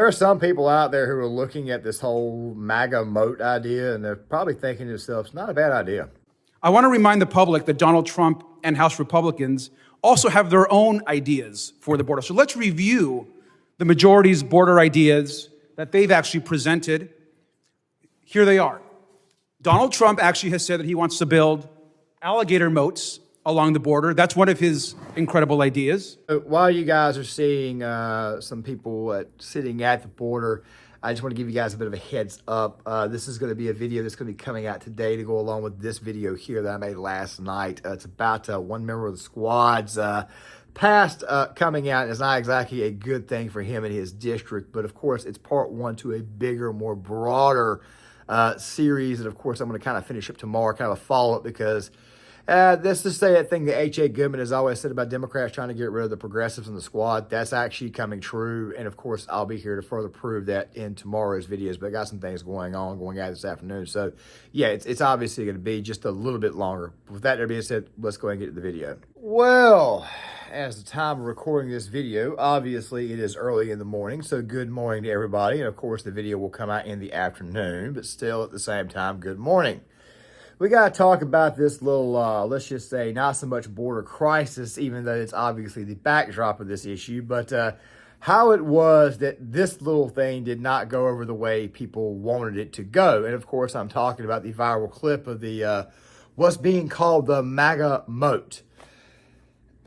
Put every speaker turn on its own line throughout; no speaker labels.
There are some people out there who are looking at this whole MAGA moat idea, and they're probably thinking to themselves, not a bad idea.
I want to remind the public that Donald Trump and House Republicans also have their own ideas for the border. So let's review the majority's border ideas that they've actually presented. Here they are. Donald Trump actually has said that he wants to build alligator moats along the border. That's one of his incredible ideas.
While you guys are seeing some people sitting at the border, I just want to give you guys a bit of a heads up. This is going to be a video that's going to be coming out today to go along with this video here that I made last night. It's about one member of the squad's past coming out. It's not exactly a good thing for him and his district, but of course it's part one to a bigger, more broader series. And of course I'm going to kind of finish up tomorrow, kind of a follow-up, because let's just say that thing that H.A. Goodman has always said about Democrats trying to get rid of the progressives in the squad, that's actually coming true. And of course, I'll be here to further prove that in tomorrow's videos, but I got some things going out this afternoon. So yeah, it's obviously going to be just a little bit longer. With that being said, let's go ahead and get to the video. Well, as the time of recording this video, obviously it is early in the morning, so good morning to everybody. And of course, the video will come out in the afternoon, but still at the same time, good morning. We got to talk about this little, let's just say, not so much border crisis, even though it's obviously the backdrop of this issue, but how it was that this little thing did not go over the way people wanted it to go. And of course, I'm talking about the viral clip of the what's being called the MAGA moat.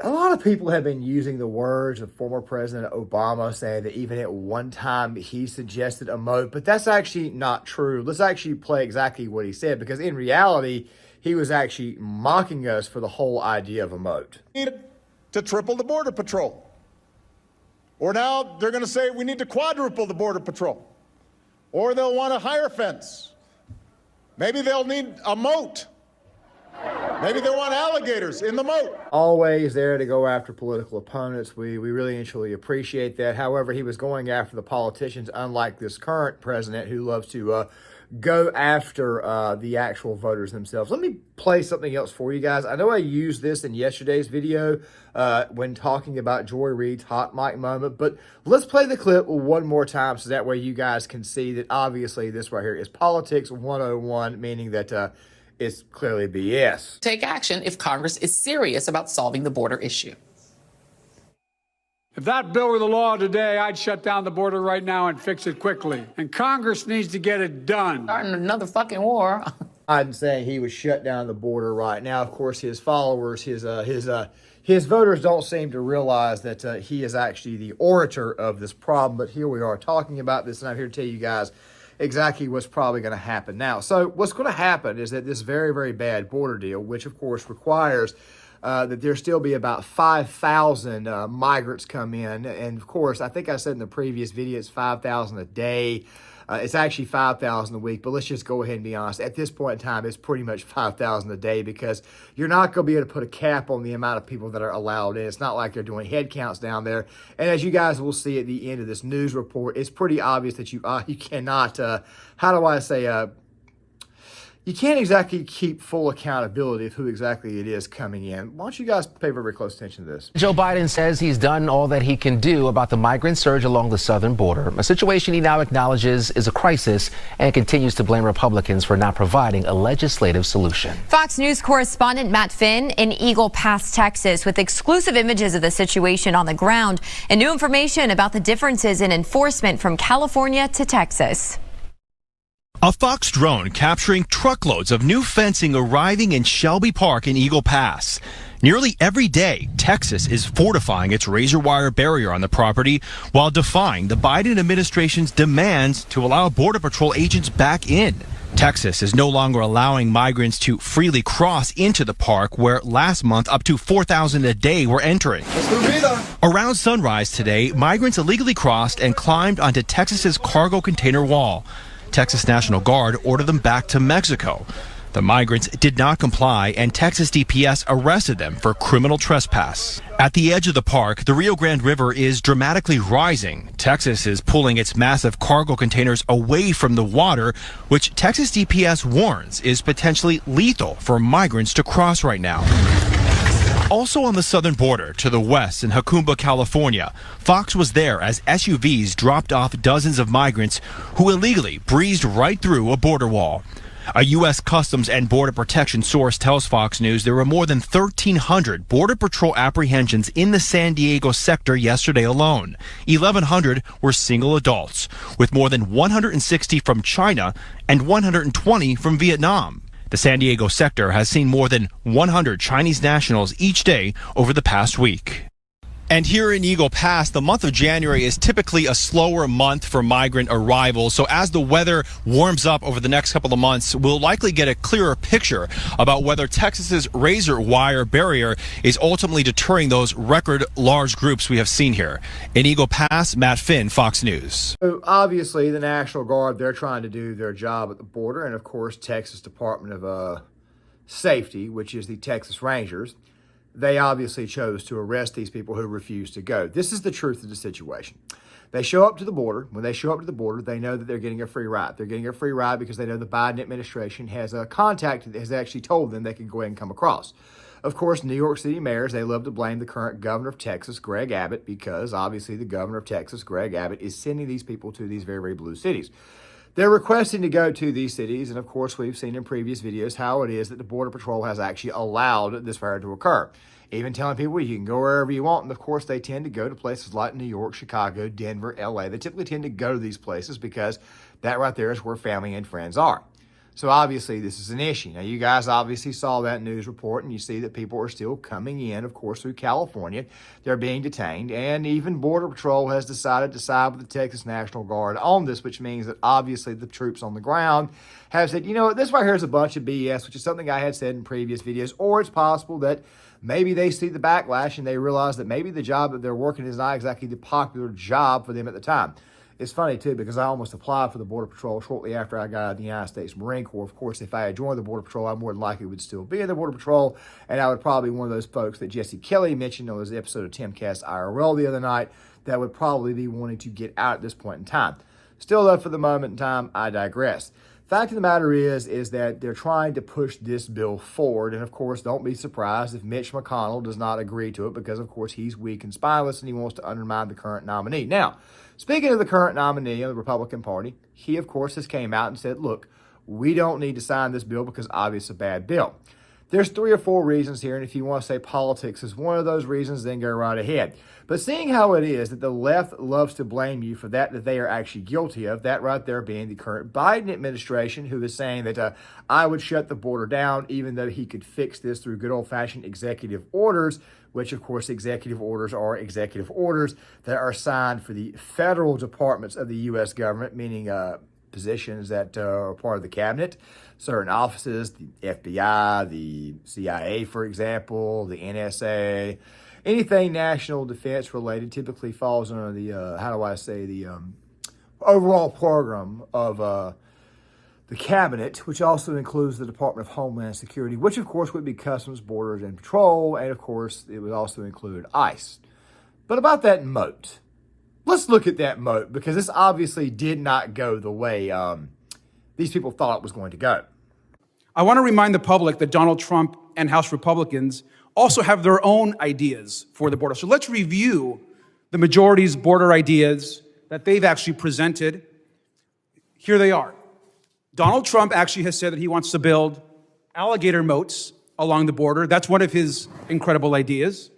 A lot of people have been using the words of former President Obama, saying that even at one time he suggested a moat, but that's actually not true. Let's actually play exactly what he said, because in reality, he was actually mocking us for the whole idea of a moat.
To triple the Border Patrol. Or now they're going to say we need to quadruple the Border Patrol. Or they'll want a higher fence. Maybe they'll need a moat. Maybe they want alligators in the moat.
Always there to go after political opponents. We really and truly appreciate that. However, he was going after the politicians, unlike this current president who loves to go after the actual voters themselves. Let me play something else for you guys. I know I used this in yesterday's video when talking about Joy Reid's hot mic moment, but let's play the clip one more time so that way you guys can see that obviously this right here is politics 101, meaning that it's clearly BS.
Take action if Congress is serious about solving the border issue.
If that bill were the law today, I'd shut down the border right now and fix it quickly. And Congress needs to get it done.
Starting another fucking war.
I'm saying he would shut down the border right now. Of course, his followers, his voters don't seem to realize that he is actually the orator of this problem. But here we are talking about this, and I'm here to tell you guys exactly what's probably going to happen now. So what's going to happen is that this very, very bad border deal, which of course requires that there still be about 5,000 migrants come in. And of course, I think I said in the previous video, it's 5,000 a day. It's actually 5,000 a week, but let's just go ahead and be honest. At this point in time, it's pretty much 5,000 a day, because you're not going to be able to put a cap on the amount of people that are allowed in. It's not like they're doing head counts down there. And as you guys will see at the end of this news report, it's pretty obvious that you cannot, how do I say, you can't exactly keep full accountability of who exactly it is coming in. Why don't you guys pay very close attention to this?
Joe Biden says he's done all that he can do about the migrant surge along the southern border, a situation he now acknowledges is a crisis, and continues to blame Republicans for not providing a legislative solution.
Fox News correspondent Matt Finn in Eagle Pass, Texas, with exclusive images of the situation on the ground and new information about the differences in enforcement from California to Texas.
A Fox drone capturing truckloads of new fencing arriving in Shelby Park in Eagle Pass. Nearly every day, Texas is fortifying its razor wire barrier on the property while defying the Biden administration's demands to allow Border Patrol agents back in. Texas is no longer allowing migrants to freely cross into the park, where last month up to 4,000 a day were entering. Around sunrise today, migrants illegally crossed and climbed onto Texas's cargo container wall. Texas National Guard ordered them back to Mexico. The migrants did not comply, and Texas DPS arrested them for criminal trespass. At the edge of the park, the Rio Grande River is dramatically rising. Texas is pulling its massive cargo containers away from the water, which Texas DPS warns is potentially lethal for migrants to cross right now. Also on the southern border to the west in Jacumba, California, Fox was there as SUVs dropped off dozens of migrants who illegally breezed right through a border wall. A U.S. Customs and Border Protection source tells Fox News there were more than 1,300 Border Patrol apprehensions in the San Diego sector yesterday alone. 1,100 were single adults, with more than 160 from China and 120 from Vietnam. The San Diego sector has seen more than 100 Chinese nationals each day over the past week. And here in Eagle Pass, the month of January is typically a slower month for migrant arrivals. So as the weather warms up over the next couple of months, we'll likely get a clearer picture about whether Texas's razor wire barrier is ultimately deterring those record large groups we have seen here. In Eagle Pass, Matt Finn, Fox News.
So obviously the National Guard, they're trying to do their job at the border. And of course, Texas Department of Safety, which is the Texas Rangers, they obviously chose to arrest these people who refused to go. This is the truth of the situation. They show up to the border. When they show up to the border, they know that they're getting a free ride. They're getting a free ride because they know the Biden administration has a contact that has actually told them they can go ahead and come across. Of course, New York City mayors, they love to blame the current governor of Texas, Greg Abbott, because obviously the governor of Texas, Greg Abbott, is sending these people to these very, very blue cities. They're requesting to go to these cities, and of course, we've seen in previous videos how it is that the Border Patrol has actually allowed this fire to occur. Even telling people you can go wherever you want, and of course, they tend to go to places like New York, Chicago, Denver, LA. They typically tend to go to these places because that right there is where family and friends are. So obviously, this is an issue. Now, you guys obviously saw that news report, and you see that people are still coming in, of course, through California. They're being detained, and even Border Patrol has decided to side with the Texas National Guard on this, which means that obviously the troops on the ground have said, you know what, this right here is a bunch of BS, which is something I had said in previous videos, or it's possible that maybe they see the backlash and they realize that maybe the job that they're working is not exactly the popular job for them at the time. It's funny, too, because I almost applied for the Border Patrol shortly after I got out of the United States Marine Corps. Of course, if I had joined the Border Patrol, I more than likely would still be in the Border Patrol, and I would probably be one of those folks that Jesse Kelly mentioned on his episode of Timcast IRL the other night that would probably be wanting to get out at this point in time. Still, though, for the moment in time, I digress. Fact of the matter is that they're trying to push this bill forward, and of course, don't be surprised if Mitch McConnell does not agree to it because, of course, he's weak and spineless and he wants to undermine the current nominee. Now, speaking of the current nominee of the Republican Party, he, of course, has came out and said, look, we don't need to sign this bill because obviously it's a bad bill. There's 3 or 4 reasons here, and if you want to say politics is one of those reasons, then go right ahead. But seeing how it is that the left loves to blame you for that they are actually guilty of, that right there being the current Biden administration, who is saying that I would shut the border down even though he could fix this through good old-fashioned executive orders, which, of course, executive orders are executive orders that are signed for the federal departments of the U.S. government, meaning positions that are part of the cabinet, certain offices, the FBI, the CIA, for example, the NSA, anything national defense related typically falls under the, the overall program of the cabinet, which also includes the Department of Homeland Security, which of course would be Customs, Borders, and Patrol, and of course it would also include ICE. But about that moat, let's look at that moat, because this obviously did not go the way these people thought it was going to go.
I want to remind the public that Donald Trump and House Republicans also have their own ideas for the border. So let's review the majority's border ideas that they've actually presented. Here they are. Donald Trump actually has said that he wants to build alligator moats along the border. That's one of his incredible ideas.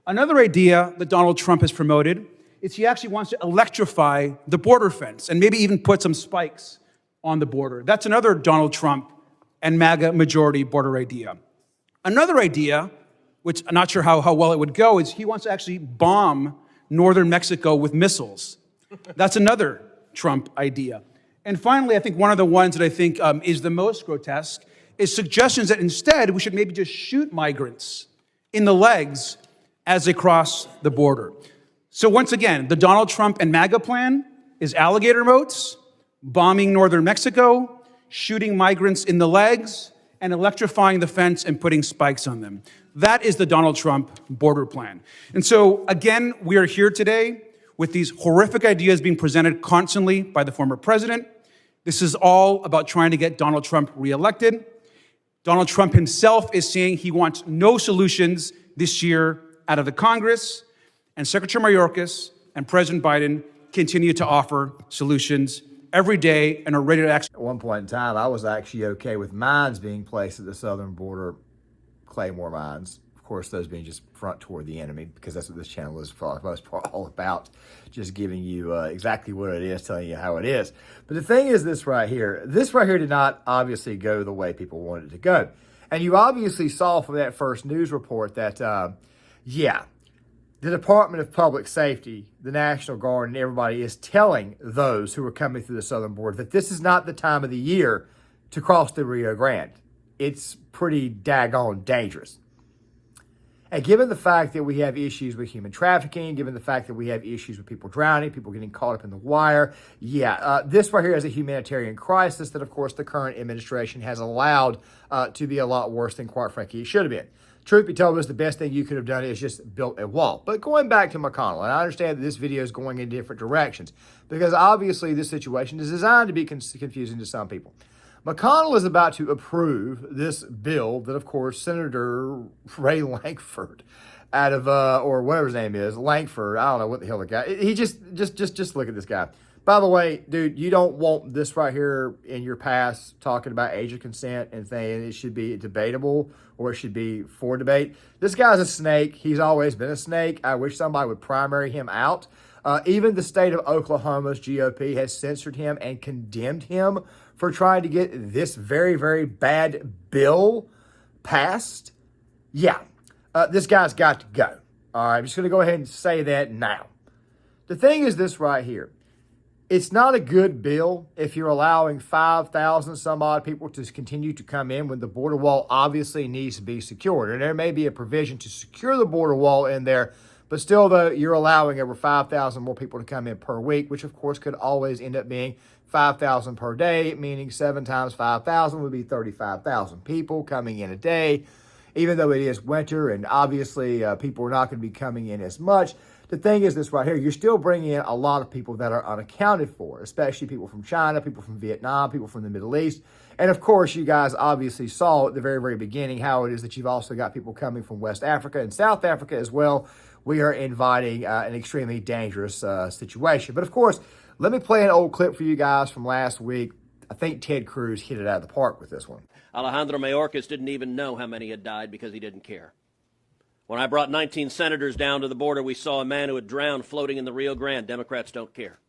Another idea that Donald Trump has promoted is he actually wants to electrify the border fence and maybe even put some spikes on the border. That's another Donald Trump and MAGA majority border idea. Another idea, which I'm not sure how well it would go, is he wants to actually bomb northern Mexico with missiles. That's another Trump idea. And finally, I think one of the ones that I think is the most grotesque is suggestions that instead we should maybe just shoot migrants in the legs as they cross the border. So once again, the Donald Trump and MAGA plan is alligator moats, bombing northern Mexico, shooting migrants in the legs, and electrifying the fence and putting spikes on them. That is the Donald Trump border plan. And so, again, we are here today with these horrific ideas being presented constantly by the former president. This is all about trying to get Donald Trump reelected. Donald Trump himself is saying he wants no solutions this year out of the Congress, and Secretary Mayorkas and President Biden continue to offer solutions every day and are ready to act.
At one point in time, I was actually okay with mines being placed at the southern border, Claymore mines. Of course, those being just front toward the enemy, because that's what this channel is for the most part all about, just giving you exactly what it is, telling you how it is. But the thing is this right here did not obviously go the way people wanted it to go. And you obviously saw from that first news report that, yeah, the Department of Public Safety, the National Guard, and everybody is telling those who are coming through the southern border that this is not the time of the year to cross the Rio Grande. It's pretty daggone dangerous. And given the fact that we have issues with human trafficking, given the fact that we have issues with people drowning, people getting caught up in the wire, this right here is a humanitarian crisis that, of course, the current administration has allowed to be a lot worse than, quite frankly, it should have been. Truth be told, the best thing you could have done is just built a wall. But going back to McConnell, and I understand that this video is going in different directions, because obviously this situation is designed to be confusing to some people. McConnell is about to approve this bill that, of course, Senator Ray Lankford out of, or whatever his name is, Lankford, I don't know what the hell the guy, he just look at this guy. By the way, dude, you don't want this right here in your past talking about age of consent and saying it should be debatable or it should be for debate. This guy's a snake. He's always been a snake. I wish somebody would primary him out. Even the state of Oklahoma's GOP has censored him and condemned him for trying to get this very, very bad bill passed. Yeah, this guy's got to go. All right, I'm just going to go ahead and say that now. The thing is this right here. It's not a good bill if you're allowing 5,000 some odd people to continue to come in when the border wall obviously needs to be secured. And there may be a provision to secure the border wall in there, but still, though, you're allowing over 5,000 more people to come in per week, which, of course, could always end up being 5,000 per day, meaning 7 times 5,000 would be 35,000 people coming in a day. Even though it is winter and obviously people are not going to be coming in as much, the thing is this right here, you're still bringing in a lot of people that are unaccounted for, especially people from China, people from Vietnam, people from the Middle East. And of course, you guys obviously saw at the very, very beginning how it is that you've also got people coming from West Africa and South Africa as well. We are inviting an extremely dangerous situation. But of course, let me play an old clip for you guys from last week. I think Ted Cruz hit it out of the park with this one.
Alejandro Mayorkas didn't even know how many had died because he didn't care. When I brought 19 senators down to the border, we saw a man who had drowned floating in the Rio Grande. Democrats don't care.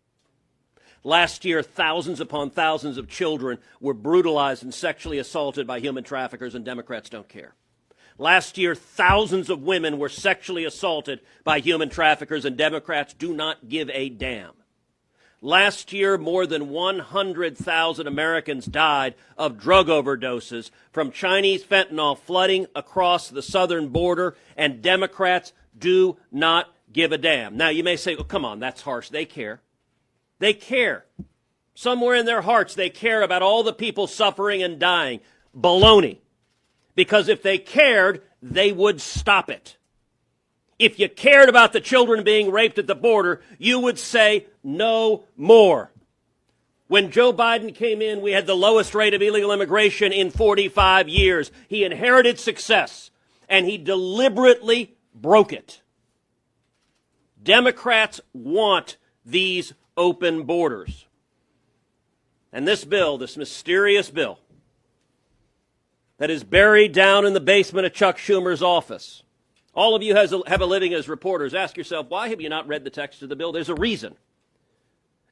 Last year, thousands upon thousands of children were brutalized and sexually assaulted by human traffickers, and Democrats don't care. Last year, thousands of women were sexually assaulted by human traffickers, and Democrats do not give a damn. Last year, more than 100,000 Americans died of drug overdoses from Chinese fentanyl flooding across the southern border, and Democrats do not give a damn. Now, you may say, well, come on, that's harsh. They care. They care. Somewhere in their hearts, they care about all the people suffering and dying. Baloney. Because if they cared, they would stop it. If you cared about the children being raped at the border, you would say no more. When Joe Biden came in, we had the lowest rate of illegal immigration in 45 years. He inherited success, and he deliberately broke it. Democrats want these open borders. And this bill, this mysterious bill, that is buried down in the basement of Chuck Schumer's office. All of you have a living as reporters. Ask yourself, why have you not read the text of the bill? There's a reason.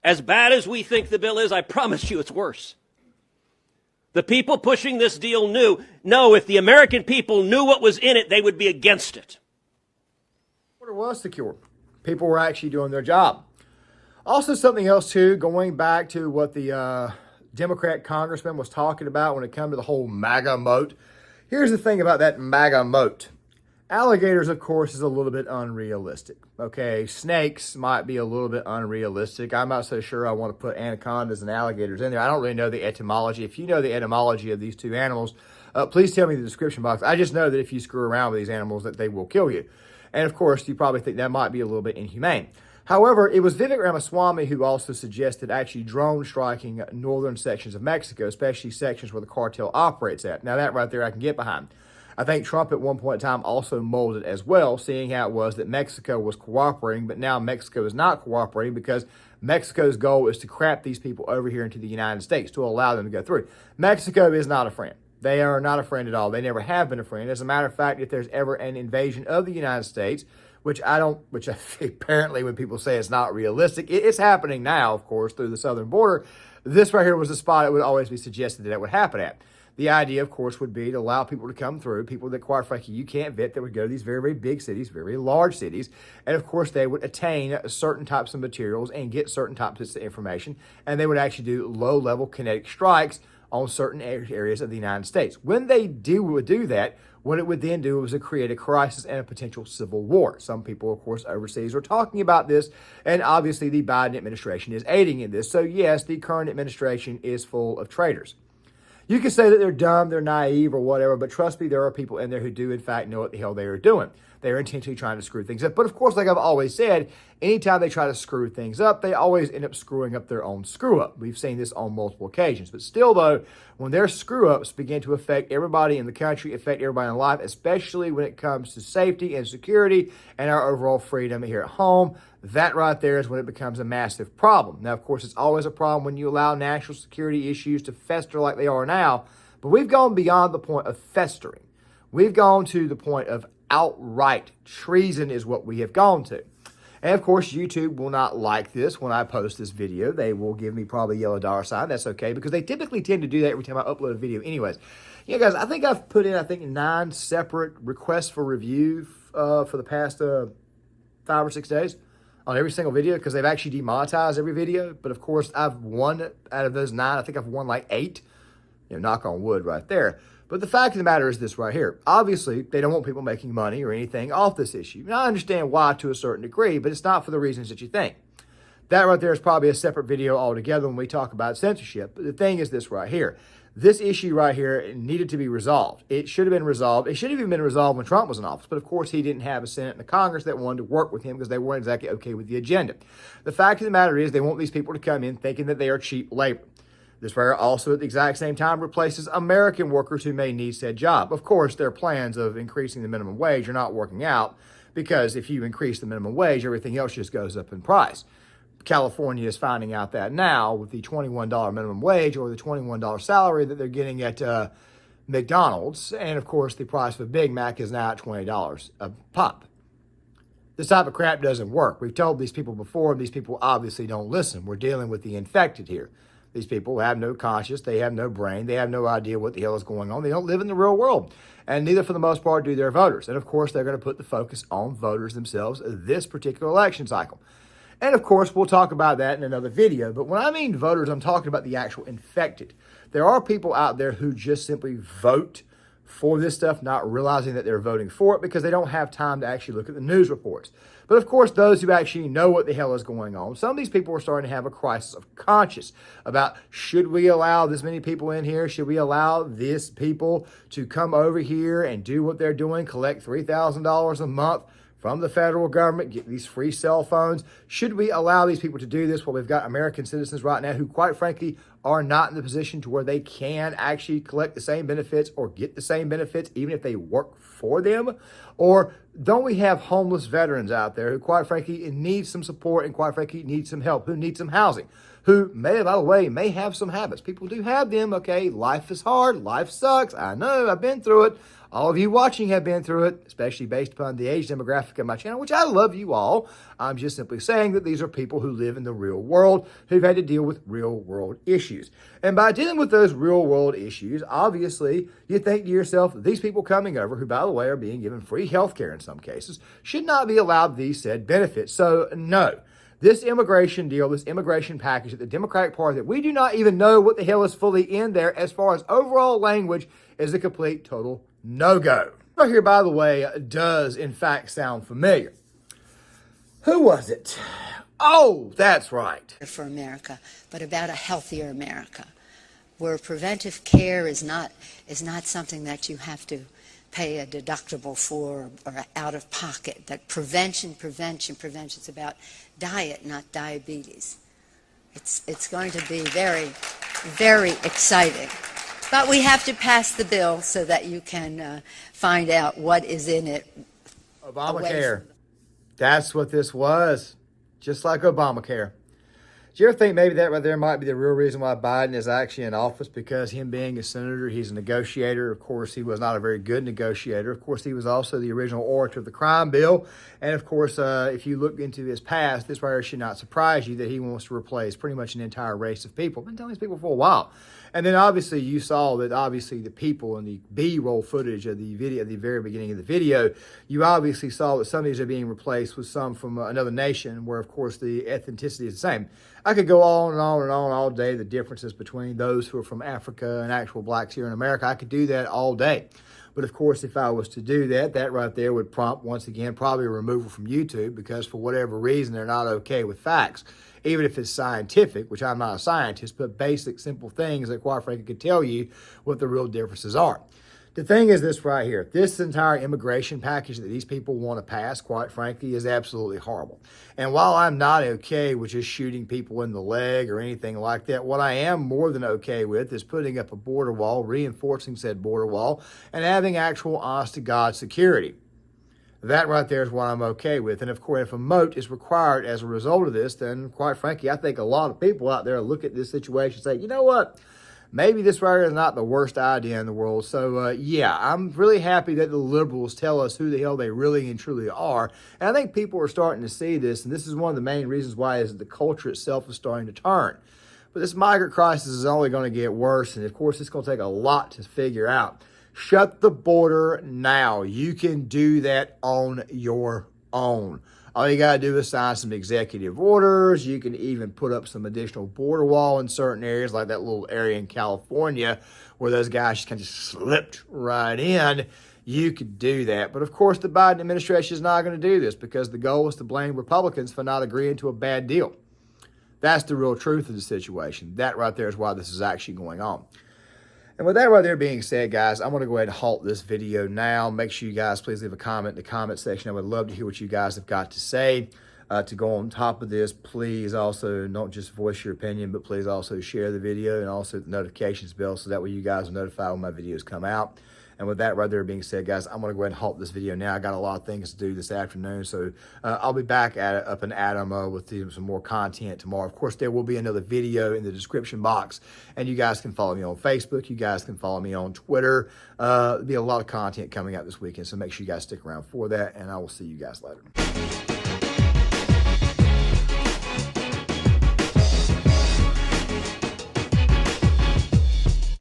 As bad as we think the bill is, I promise you it's worse. The people pushing this deal knew, no, if the American people knew what was in it, they would be against it.
The border was secure. People were actually doing their job. Also, something else, too, going back to what the Democrat congressman was talking about when it comes to the whole MAGA moat. Here's the thing about that MAGA moat. Alligators, of course, is a little bit unrealistic. Okay, snakes might be a little bit unrealistic. I'm not so sure I want to put anacondas and alligators in there. I don't really know the etymology. If you know the etymology of these two animals, please tell me in the description box. I just know that if you screw around with these animals, that they will kill you. And of course, you probably think that might be a little bit inhumane. However, it was Vivek Ramaswamy who also suggested actually drone striking northern sections of Mexico, especially sections where the cartel operates at. Now that right there I can get behind. I think Trump at one point in time also molded as well, seeing how it was that Mexico was cooperating, but now Mexico is not cooperating because Mexico's goal is to crap these people over here into the United States to allow them to go through. Mexico is not a friend. They are not a friend at all. They never have been a friend. As a matter of fact, if there's ever an invasion of the United States, which apparently when people say it's not realistic, it's happening now, of course, through the southern border. This right here was the spot it would always be suggested that it would happen at. The idea, of course, would be to allow people to come through, people that, quite frankly, you can't vet, that would go to these very, very big cities, very large cities. And, of course, they would attain certain types of materials and get certain types of information. And they would actually do low-level kinetic strikes on certain areas of the United States. When they would do that, what it would then do was to create a crisis and a potential civil war. Some people, of course, overseas are talking about this, and obviously the Biden administration is aiding in this. So, yes, the current administration is full of traitors. You can say that they're dumb, they're naive, or whatever, but trust me, there are people in there who do, in fact, know what the hell they are doing. They are intentionally trying to screw things up. But, of course, like I've always said, anytime they try to screw things up, they always end up screwing up their own screw-up. We've seen this on multiple occasions. But still, though, when their screw-ups begin to affect everybody in the country, affect everybody in life, especially when it comes to safety and security and our overall freedom here at home, that right there is when it becomes a massive problem. Now, of course, it's always a problem when you allow national security issues to fester like they are now, but we've gone beyond the point of festering. We've gone to the point of outright treason is what we have gone to. And, of course, YouTube will not like this when I post this video. They will give me probably a yellow dollar sign. That's okay, because they typically tend to do that every time I upload a video anyways. Yeah, guys, I think I've put in, 9 separate requests for review for the past 5 or 6 days on every single video, because they've actually demonetized every video. But, of course, I've won out of those 9. I think I've won like 8. Knock on wood right there. But the fact of the matter is this right here. Obviously, they don't want people making money or anything off this issue. And I understand why to a certain degree, but it's not for the reasons that you think. That right there is probably a separate video altogether when we talk about censorship. But the thing is this right here. This issue right here needed to be resolved. It should have been resolved. It should have even been resolved when Trump was in office. But, of course, he didn't have a Senate and a Congress that wanted to work with him because they weren't exactly okay with the agenda. The fact of the matter is they want these people to come in thinking that they are cheap labor. This right here also at the exact same time replaces American workers who may need said job. Of course, their plans of increasing the minimum wage are not working out, because if you increase the minimum wage, everything else just goes up in price. California is finding out that now with the $21 minimum wage or the $21 salary that they're getting at McDonald's. And, of course, the price of a Big Mac is now at $20 a pop. This type of crap doesn't work. We've told these people before, and these people obviously don't listen. We're dealing with the infected here. These people have no conscience, they have no brain, they have no idea what the hell is going on. They don't live in the real world, and neither for the most part do their voters. And of course, they're going to put the focus on voters themselves this particular election cycle. And of course, we'll talk about that in another video. But when I mean voters, I'm talking about the actual infected. There are people out there who just simply vote for this stuff, not realizing that they're voting for it because they don't have time to actually look at the news reports. But of course, those who actually know what the hell is going on, some of these people are starting to have a crisis of conscience about, should we allow this many people in here? Should we allow these people to come over here and do what they're doing, collect $3,000 a month from the federal government, get these free cell phones? Should we allow these people to do this while we've got American citizens right now who, quite frankly, are not in the position to where they can actually collect the same benefits or get the same benefits even if they work for them? Or don't we have homeless veterans out there who, quite frankly, need some support and, quite frankly, need some help, who need some housing, who may, by the way, may have some habits? People do have them, okay? Life is hard. Life sucks. I know. I've been through it. All of you watching have been through it, especially based upon the age demographic of my channel, which I love you all. I'm just simply saying that these are people who live in the real world, who've had to deal with real world issues. And by dealing with those real world issues, obviously, you think to yourself, these people coming over, who, by the way, are being given free health care in some cases, should not be allowed these said benefits. So, no. This immigration deal, this immigration package that the Democratic Party, that we do not even know what the hell is fully in there as far as overall language, is a complete, total no-go. Right here, by the way, does in fact sound familiar. Who was it? Oh, that's right.
For America, but about a healthier America, where preventive care is not something that you have to pay a deductible for or out of pocket. That prevention. It's about diet, not diabetes. It's going to be very, very exciting But we have to pass the bill so that you can find out what is in it.
Obamacare. That's what this was. Just like Obamacare. Do you ever think maybe that right there might be the real reason why Biden is actually in office? Because him being a senator, he's a negotiator. Of course, he was not a very good negotiator. Of course, he was also the original orator of the crime bill. And of course, if you look into his past, this right here should not surprise you that he wants to replace pretty much an entire race of people. I've been telling these people for a while. And then obviously you saw that obviously the people in the B-roll footage of the video, at the very beginning of the video, you obviously saw that some of these are being replaced with some from another nation where of course the ethnicity is the same. I could go on and on and on all day, the differences between those who are from Africa and actual blacks here in America. I could do that all day. But of course, if I was to do that, that right there would prompt, once again, probably a removal from YouTube because for whatever reason, they're not okay with facts. Even if it's scientific, which I'm not a scientist, but basic, simple things that quite frankly could tell you what the real differences are. The thing is this right here. This entire immigration package that these people want to pass, quite frankly, is absolutely horrible. And while I'm not okay with just shooting people in the leg or anything like that, what I am more than okay with is putting up a border wall, reinforcing said border wall, and having actual honest-to-God security. That right there is what I'm okay with. And of course, if a moat is required as a result of this, then quite frankly, I think a lot of people out there look at this situation and say, you know what? Maybe this right here is not the worst idea in the world. So, yeah, I'm really happy that the liberals tell us who the hell they really and truly are. And I think people are starting to see this, and this is one of the main reasons why is that the culture itself is starting to turn. But this migrant crisis is only going to get worse, and of course, it's going to take a lot to figure out. Shut the border now. You can do that on your own. All you got to do is sign some executive orders. You can even put up some additional border wall in certain areas, like that little area in California where those guys just kind of slipped right in. You could do that. But of course, the Biden administration is not going to do this because the goal is to blame Republicans for not agreeing to a bad deal. That's the real truth of the situation. That right there is why this is actually going on. And with that right there being said, guys, I'm going to go ahead and halt this video now. Make sure you guys please leave a comment in the comment section. I would love to hear what you guys have got to say. To go on top of this, please also don't just voice your opinion, but please also share the video and also the notifications bell so that way you guys are notified when my videos come out. And with that right there being said, guys, I'm going to go ahead and halt this video now. I got a lot of things to do this afternoon, so I'll be back up in Adam with some more content tomorrow. Of course, there will be another video in the description box, and you guys can follow me on Facebook. You guys can follow me on Twitter. There'll be a lot of content coming out this weekend, so make sure you guys stick around for that, and I will see you guys later.